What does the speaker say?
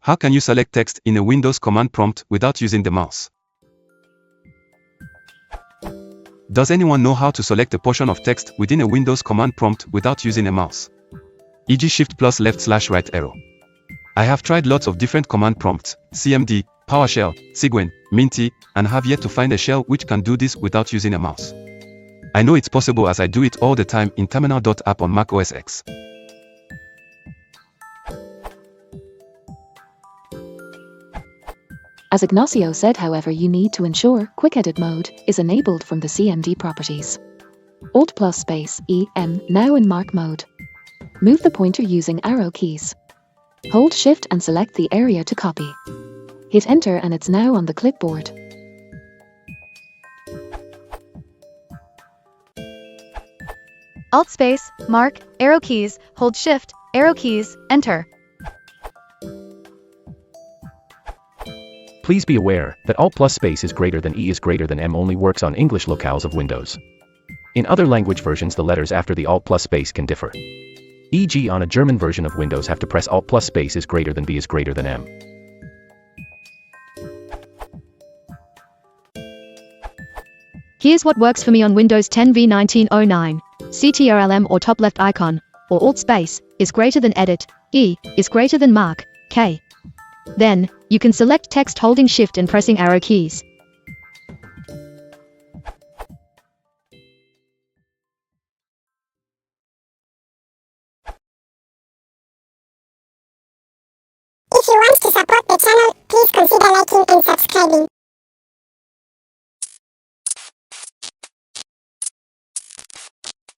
How can you select text in a Windows command prompt without using the mouse? Does anyone know how to select a portion of text within a Windows command prompt without using a mouse? E.g. Shift plus left/right arrow. I have tried lots of different command prompts, CMD, PowerShell, Cygwin, Minty, and have yet to find a shell which can do this without using a mouse. I know it's possible as I do it all the time in Terminal.app on Mac OS X. As Ignacio said, however, you need to ensure Quick Edit mode is enabled from the CMD properties. Alt plus space EM now in mark mode. Move the pointer using arrow keys. Hold Shift and select the area to copy. Hit Enter and it's now on the clipboard. Alt space, mark, arrow keys, hold Shift, arrow keys, Enter. Please be aware that Alt plus space is greater than E is greater than M only works on English locales of Windows. In other language versions the letters after the Alt plus space can differ. E.g. on a German version of Windows have to press Alt plus space is greater than B is greater than M. Here's what works for me on Windows 10 v1909. CTRL-M or top left icon, or Alt space, is greater than Edit, E, is greater than Mark, K. Then, you can select text holding Shift and pressing arrow keys. If you want to support the channel, please consider liking and subscribing.